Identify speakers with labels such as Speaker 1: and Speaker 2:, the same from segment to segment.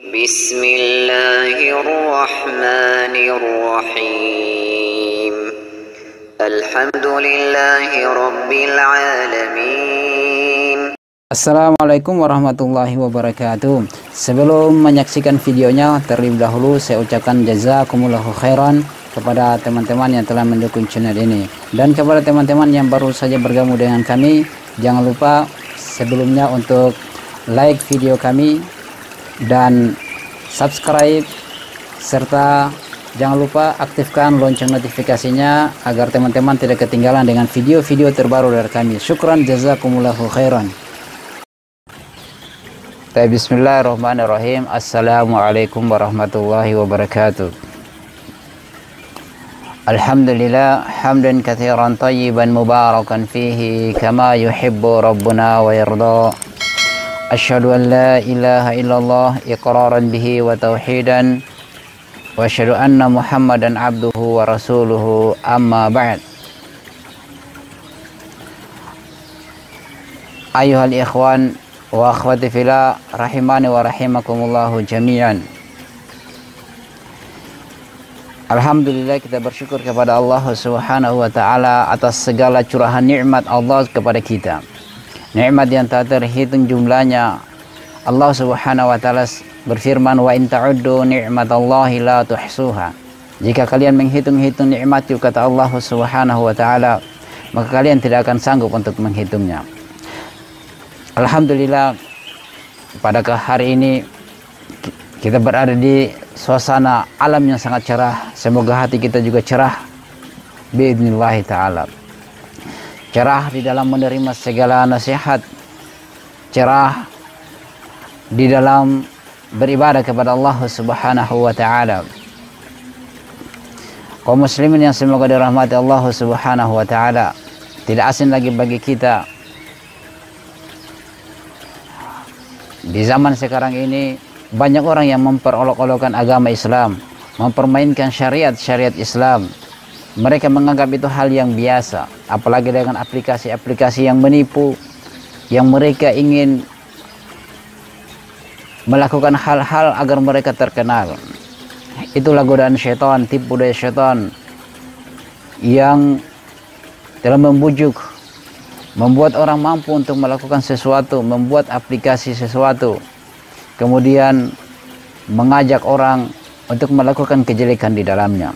Speaker 1: Bismillahirrahmanirrahim. Alhamdulillahirabbil alamin.
Speaker 2: Assalamualaikum warahmatullahi wabarakatuh. Sebelum menyaksikan videonya, terlebih dahulu saya ucapkan jazakumullahu khairan kepada teman-teman yang telah mendukung channel ini. Dan kepada teman-teman yang baru saja bergabung dengan kami, jangan lupa sebelumnya untuk like video kami dan subscribe, serta jangan lupa aktifkan lonceng notifikasinya agar teman-teman tidak ketinggalan dengan video-video terbaru dari kami. Syukran jazakumullahu khairan. Bismillahirrahmanirrahim. Assalamualaikum warahmatullahi wabarakatuh. Alhamdulillah hamdan katsiran tayyiban mubarakan fihi kama yuhibbu rabbuna wa yarda. Asyhadu an la ilaha illallah iqraran bihi wa tauhidan wa asyhadu anna Muhammadan abduhu wa rasuluhu, amma ba'd. Ayuhal ikhwan wa akhwati fillah rahimani wa rahimakumullahu jami'an. Alhamdulillah, kita bersyukur kepada Allah Subhanahu wa taala atas segala curahan nikmat Allah kepada kita. Nikmat yang tak terhitung jumlahnya. Allah Subhanahu wa taala berfirman, wa in ta'uddu ni'matallahi la tuhsuha. Jika kalian menghitung-hitung nikmat, kata Allah Subhanahu wa taala, maka kalian tidak akan sanggup untuk menghitungnya. Alhamdulillah, pada hari ini kita berada di suasana alam yang sangat cerah. Semoga hati kita juga cerah biidznillah ta'ala. Cerah di dalam menerima segala nasihat, cerah di dalam beribadah kepada Allah Subhanahu wa ta'ala. Kaum muslimin yang semoga dirahmati Allah Subhanahu wa ta'ala, tidak asing lagi bagi kita di zaman sekarang ini banyak orang yang memperolok-olokkan agama Islam, mempermainkan syariat Islam. Mereka menganggap itu hal yang biasa, apalagi dengan aplikasi-aplikasi yang menipu, yang mereka ingin melakukan hal-hal agar mereka terkenal. Itulah godaan syaitan, tipu daya syaitan yang telah membujuk, membuat orang mampu untuk melakukan sesuatu, membuat aplikasi sesuatu, kemudian mengajak orang untuk melakukan kejelekan di dalamnya.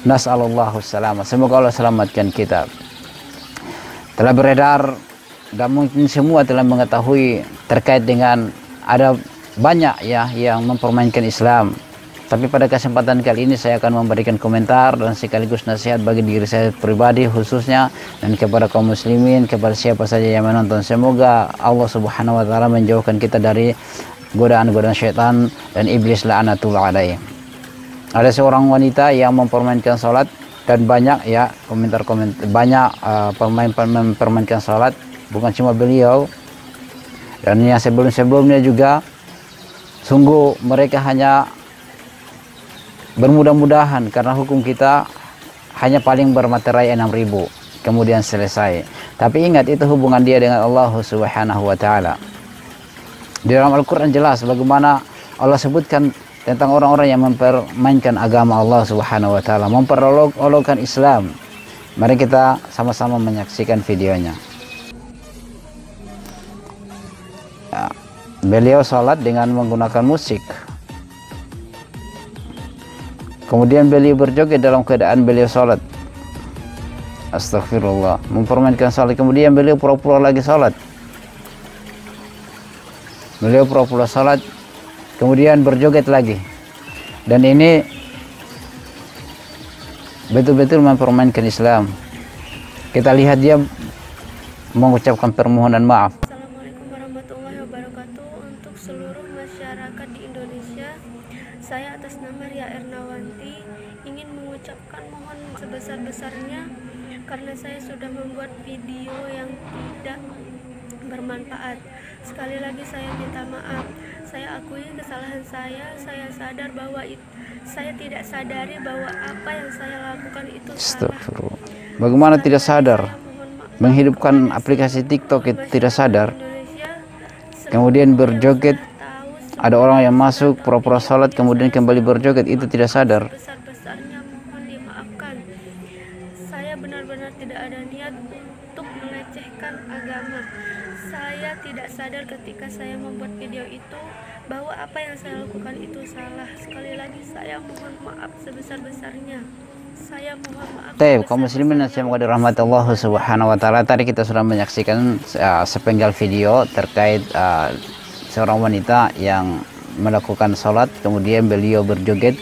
Speaker 2: Nas'alullahu salamah. Semoga Allah selamatkan kita. Telah beredar dan mungkin semua telah mengetahui terkait dengan ada banyak ya yang mempermainkan Islam. Tapi pada kesempatan kali ini saya akan memberikan komentar dan sekaligus nasihat bagi diri saya pribadi khususnya, dan kepada kaum muslimin, kepada siapa saja yang menonton. Semoga Allah Subhanahu wa taala menjauhkan kita dari godaan-godaan syaitan dan iblis la'natullah alaih. Ada seorang wanita yang mempermainkan salat, dan banyak ya komentar-komentar, banyak mempermainkan salat, bukan cuma beliau dan yang sebelum-sebelumnya juga. Sungguh mereka hanya bermudah-mudahan karena hukum kita hanya paling bermaterai 6.000 kemudian selesai. Tapi ingat, itu hubungan dia dengan Allah Subhanahu wa taala. Di dalam Al-Quran jelas bagaimana Allah sebutkan tentang orang-orang yang mempermainkan agama Allah Subhanahu wa taala, memperolok-olokkan Islam. Mari kita sama-sama menyaksikan videonya. Ya, beliau sholat dengan menggunakan musik. Kemudian beliau berjoget dalam keadaan beliau sholat. Astagfirullah, mempermainkan sholat. Kemudian beliau pura-pura lagi sholat. Beliau pura-pura sholat, kemudian berjoget lagi. Dan ini betul-betul mempermainkan Islam. Kita lihat dia mengucapkan permohonan maaf.
Speaker 3: Assalamualaikum warahmatullahi wabarakatuh. Untuk seluruh masyarakat di Indonesia, saya atas nama Ria Ernawanti ingin mengucapkan mohon sebesar-besarnya karena saya sudah membuat video yang tidak bermanfaat. Sekali lagi saya minta maaf. Saya akui kesalahan saya sadar bahwa saya tidak sadari bahwa apa yang saya lakukan itu salah.
Speaker 2: Bagaimana tidak sadar? Menghidupkan aplikasi TikTok itu tidak sadar. Kemudian berjoget Ada orang yang masuk pura-pura salat kemudian kembali berjoget, itu tidak sadar.
Speaker 3: Sebesar-besarnya mohon dimaafkan. Saya benar-benar tidak ada niat untuk melecehkan agama. Saya tidak sadar ketika saya membuat video itu bahwa apa yang saya lakukan itu salah. Sekali lagi saya mohon maaf sebesar-besarnya. Saya mohon maaf.
Speaker 2: Kaum muslimin yang semoga dirahmati Allah Subhanahu wa taala, tadi kita sudah menyaksikan sepenggal video terkait seorang wanita yang melakukan sholat, kemudian beliau berjoget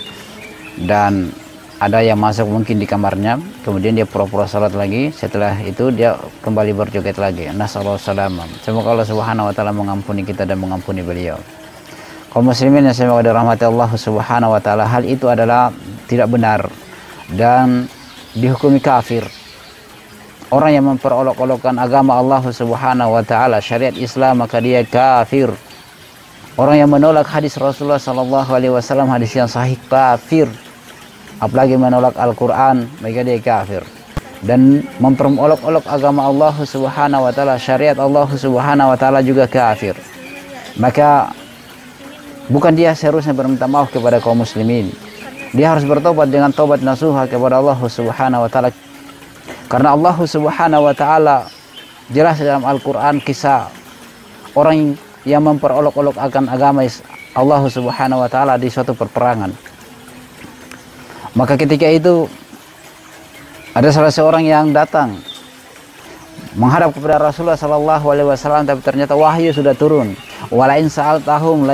Speaker 2: dan ada yang masuk mungkin di kamarnya, kemudian dia pura-pura sholat lagi, setelah itu dia kembali berjoget lagi. Nasallahu salamah. Semoga Allah Subhanahu wa taala mengampuni kita dan mengampuni beliau. Kaum muslimin yang semoga dirahmati Allah Subhanahu wa taala, hal itu adalah tidak benar dan dihukumi kafir. Orang yang memperolok-olokkan agama Allah Subhanahu wa taala, syariat Islam, maka dia kafir. Orang yang menolak hadis Rasulullah sallallahu alaihi wasallam, hadis yang sahih, kafir. Apalagi menolak Al-Qur'an, maka dia kafir. Dan memperolok-olok agama Allah Subhanahu wa taala, syariat Allah Subhanahu wa taala juga kafir. Maka bukan dia seharusnya berminta maaf kepada kaum muslimin. Dia harus bertobat dengan tobat nasuha kepada Allah Subhanahu wa taala. Karena Allah Subhanahu wa taala jelas dalam Al-Qur'an kisah orang yang memperolok-olok akan agama Allah Subhanahu wa taala di suatu perperangan. Maka ketika itu ada salah seorang yang datang menghadap kepada Rasulullah sallallahu alaihi wasallam, tapi ternyata wahyu sudah turun. Walain sa'altahum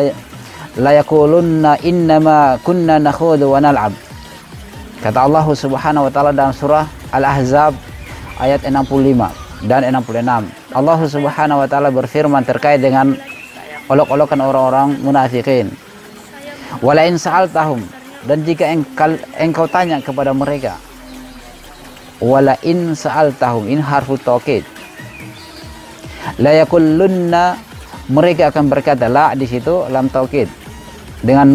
Speaker 2: la yaqulunna innama kunna nakhudu wa nal'ab. Kata Allah Subhanahu wa taala dalam surah Al-Ahzab ayat 65 dan 66. Allah Subhanahu wa taala berfirman terkait dengan olok-olokan orang-orang munafikin. Walain sa'altahum, dan jika engkau tanya kepada mereka, walain sa'altahum, in harfu taukid, la yakullunna, mereka akan berkata, la di situ lam taukid dengan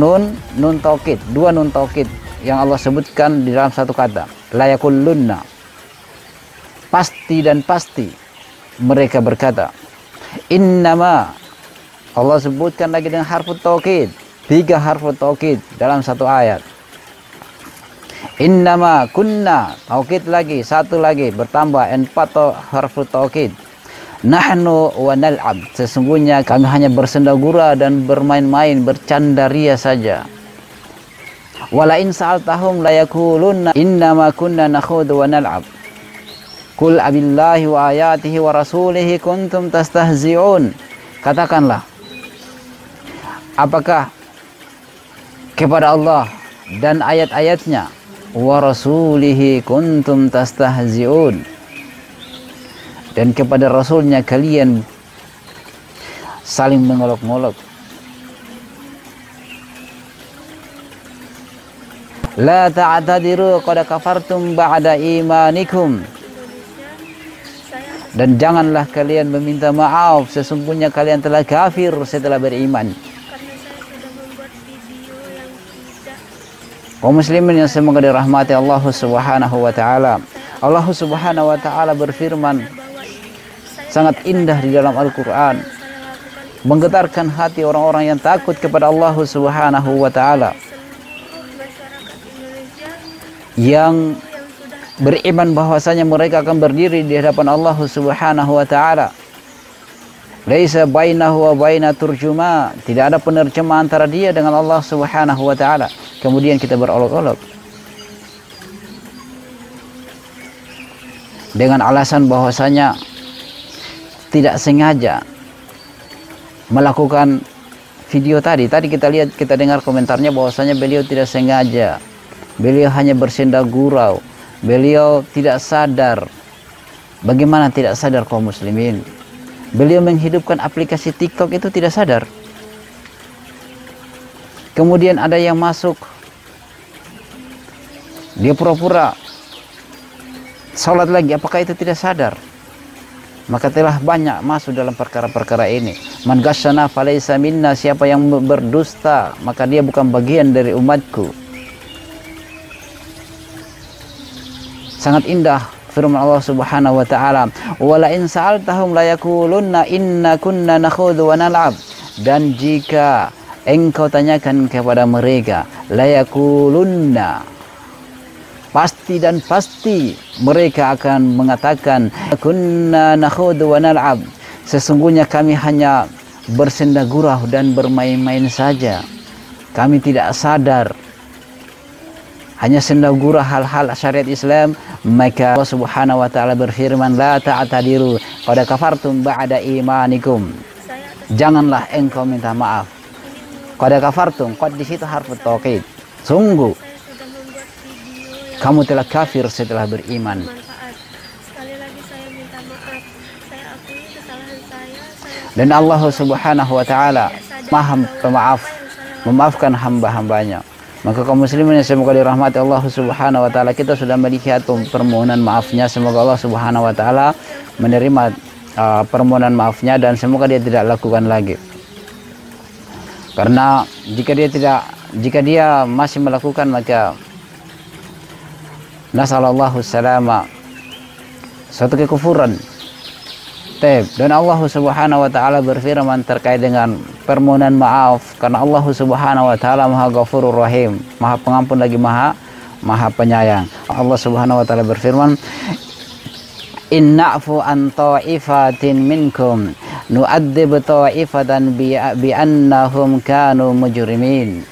Speaker 2: nun taukid, dua nun taukid yang Allah sebutkan di dalam satu kata, la yakullunna, pasti dan pasti mereka berkata. Innama, Allah sebutkan lagi dengan harfu taukid, 3 harfu taukid dalam satu ayat. Innama kunna, taukid lagi, 1 lagi bertambah 4 harfu taukid. Nahnu wa nal'ab, sesungguhnya kami hanya bersendagura dan bermain-main, bercandaria saja. Walain sa'altahum la yakulunna innama kunna nakhudu wa nal'ab. Qul abillahi wa ayatihi wa rasulihi kuntum tastahzi'un. Katakanlah, apakah kepada Allah dan ayat-ayatnya, wa rasulihi kuntum tastahzi'un, dan kepada rasulnya kalian saling mengolok-ngolok. La ta'tadiru qad kafartum ba'da imanikum, dan janganlah kalian meminta maaf, sesungguhnya kalian telah kafir setelah beriman. Kaum muslimin yang semoga dirahmati Allah Subhanahu wa taala. Allah Subhanahu wa taala berfirman sangat indah di dalam Al-Qur'an, menggetarkan hati orang-orang yang takut kepada Allah Subhanahu wa taala, yang beriman bahwasanya mereka akan berdiri di hadapan Allah Subhanahu wa taala. Laisa bainahu wa baina turjuma, tidak ada penerjemah antara dia dengan Allah Subhanahu wa taala. Kemudian kita berolok-olok dengan alasan bahwasanya tidak sengaja melakukan video tadi. Tadi kita lihat, kita dengar komentarnya bahwasanya beliau tidak sengaja, beliau hanya bersenda gurau, beliau tidak sadar. Bagaimana tidak sadar kaum muslimin? Beliau menghidupkan aplikasi TikTok itu tidak sadar. Kemudian ada yang masuk, dia pura-pura sholat lagi, apakah itu tidak sadar? Maka telah banyak masuk dalam perkara-perkara ini. Man ghasyana falaysa minna, siapa yang berdusta maka dia bukan bagian dari umatku. Sangat indah firman Allah Subhanahu wa taala, wala in sa'altahum la yakulunna inna kunna nakhudhu wa nal'ab, dan jika engkau tanyakan kepada mereka, layakulunna, pasti dan pasti mereka akan mengatakan, kunna nakhudu wa nal'ab, sesungguhnya kami hanya bersenda gurau dan bermain-main saja, kami tidak sadar, hanya senda gurau hal-hal syariat Islam. Maka Allah Subhanahu wa taala berfirman, la ta'tadiru qad kafartum ba'da imanikum, janganlah engkau minta maaf. Qad kafartum, qad di situ harfu taukid, sungguh
Speaker 3: Saya sudah membuat video yang
Speaker 2: kamu telah kafir setelah beriman.
Speaker 3: bermanfaat. Sekali lagi saya minta maaf. Saya akui kesalahan saya.
Speaker 2: Dan Allah Subhanahu wa taala Maha Pemaaf, memaafkan hamba-hambanya. Maka kaum muslimin yang semoga dirahmati Allah Subhanahu wa taala, kita sudah melihat permohonan maafnya. Semoga Allah Subhanahu wa taala menerima permohonan maafnya dan semoga dia tidak lakukan lagi. Karena jika dia masih melakukan, maka nasallallahu salama, suatu kekufuran. Dan Allah Subhanahu wa taala berfirman terkait dengan permohonan maaf, karena Allah Subhanahu wa taala Maha Ghafurur Rahim, Maha Pengampun lagi Maha Penyayang. Allah Subhanahu wa taala berfirman, inna'fu an ta'ifatin minkum nu'adzib ta'ifatan bi'annahum kanu mujrimin.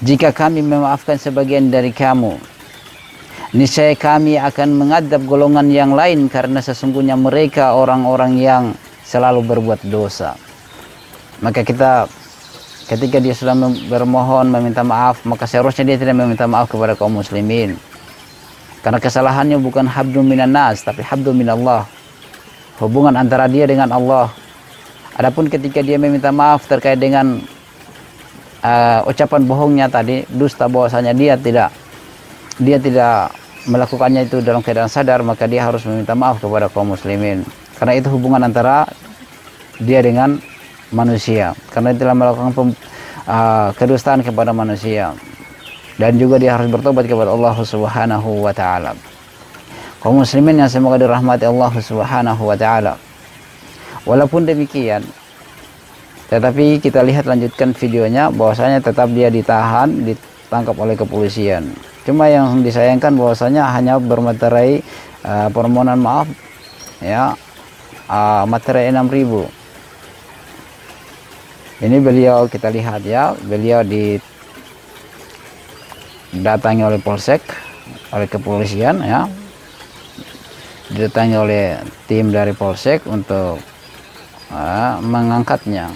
Speaker 2: Jika kami memaafkan sebagian dari kamu, niscaya kami akan mengadab golongan yang lain karena sesungguhnya mereka orang-orang yang selalu berbuat dosa. Maka ketika dia sudah bermohon meminta maaf, maka seharusnya dia tidak meminta maaf kepada kaum muslimin. Karena kesalahannya bukan habdun minan nas, tapi habdun minallah. Hubungan antara dia dengan Allah. Adapun ketika dia meminta maaf terkait dengan ucapan bohongnya tadi, dusta, bahwasanya dia tidak melakukannya itu dalam keadaan sadar, maka dia harus meminta maaf kepada kaum muslimin. Karena itu hubungan antara dia dengan manusia. Karena dia telah melakukan kedustaan kepada manusia. Dan juga dia harus bertobat kepada Allah Subhanahu wa taala. Kaum muslimin yang semoga dirahmati Allah Subhanahu wa taala. Walaupun demikian, tetapi kita lihat lanjutkan videonya, bahwasanya tetap dia ditangkap oleh kepolisian. Cuma yang disayangkan bahwasanya hanya bermaterai permohonan maaf, ya, materai 6.000. Ini beliau, kita lihat ya, beliau didatangi oleh polsek, oleh kepolisian, ya, didatangi oleh tim dari polsek untuk mengangkatnya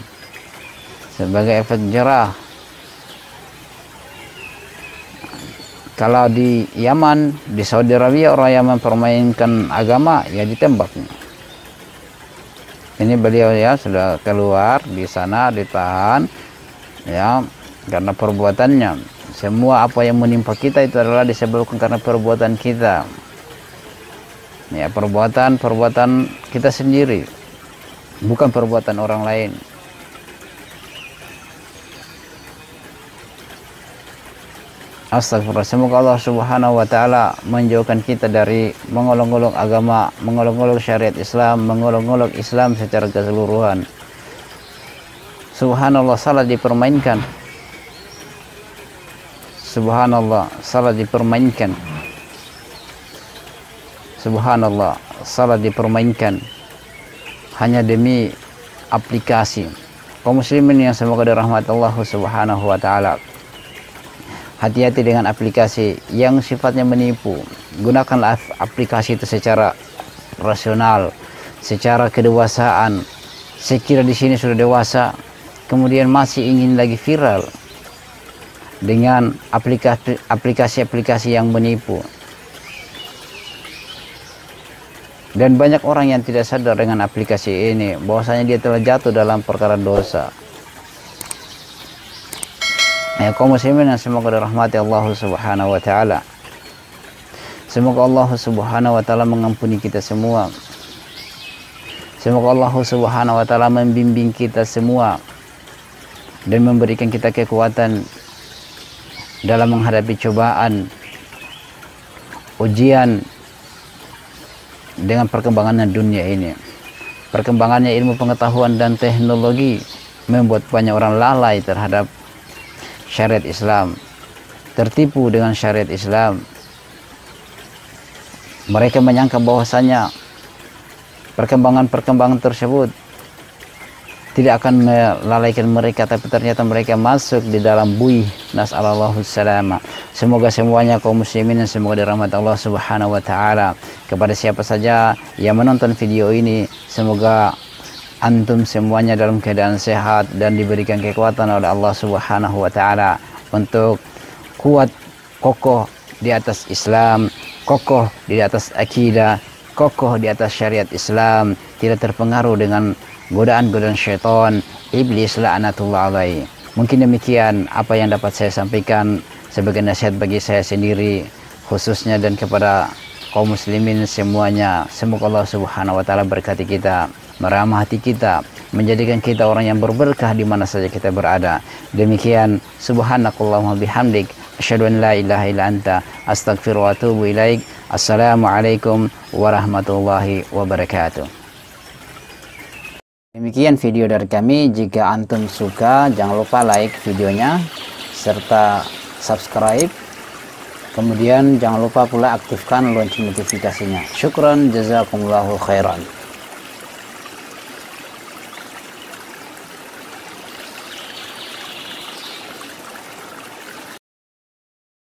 Speaker 2: sebagai efek jerah. Kalau di Yaman, di Saudi Arabia, orang yang mempermainkan agama ya ditembak. Ini beliau ya sudah keluar di sana, ditahan ya karena perbuatannya. Semua apa yang menimpa kita itu adalah disebabkan karena perbuatan kita. Ya, perbuatan kita sendiri, bukan perbuatan orang lain. Astagfirullah. Semoga Allah Subhanahu wa taala menjauhkan kita dari mengolok-olok agama, mengolok-olok syariat Islam, mengolok-olok Islam secara keseluruhan. Subhanallah, salat dipermainkan. Subhanallah, salat dipermainkan. Subhanallah, salat dipermainkan hanya demi aplikasi. Kaum muslimin yang semoga dirahmati Allah Subhanahu wa taala, hati-hati dengan aplikasi yang sifatnya menipu. Gunakanlah aplikasi itu secara rasional, secara kedewasaan. Sekira di sini sudah dewasa, kemudian masih ingin lagi viral dengan aplikasi-aplikasi yang menipu. Dan banyak orang yang tidak sadar dengan aplikasi ini, bahwasanya dia telah jatuh dalam perkara dosa. Ya, kaum muslimin yang semoga dirahmati Allah Subhanahu wa taala. Semoga Allah Subhanahu wa taala mengampuni kita semua. Semoga Allah Subhanahu wa taala membimbing kita semua dan memberikan kita kekuatan dalam menghadapi cobaan, ujian dengan perkembangan dunia ini. Perkembangannya ilmu pengetahuan dan teknologi membuat banyak orang lalai terhadap syariat Islam, tertipu dengan syariat Islam. Mereka menyangka bahwasanya perkembangan-perkembangan tersebut tidak akan melalaikan mereka, tapi ternyata mereka masuk di dalam buih. Nas'alallahu salama. Semoga semuanya kaum muslimin semoga dirahmati Allah Subhanahu wa taala. Kepada siapa saja yang menonton video ini, semoga antum semuanya dalam keadaan sehat dan diberikan kekuatan oleh Allah Subhanahu wa taala untuk kuat kokoh di atas Islam, kokoh di atas akidah, kokoh di atas syariat Islam, tidak terpengaruh dengan godaan-godaan syaitan, iblis la'natullah alaihi. Mungkin demikian apa yang dapat saya sampaikan sebagai nasihat bagi saya sendiri khususnya dan kepada kaum muslimin semuanya. Semoga Allah Subhanahu wa taala berkati kita, meramah hati kita, menjadikan kita orang yang berberkah di mana saja kita berada. Demikian, subhanakallahumma bihamdik, asyhadu an la ilaha illa anta, astaghfiruka wa atubu ilaik. Assalamualaikum warahmatullahi wabarakatuh. Demikian video dari kami. Jika antum suka, jangan lupa like videonya serta subscribe. Kemudian jangan lupa pula aktifkan lonceng notifikasinya. Syukran, jazakumullahu khairan.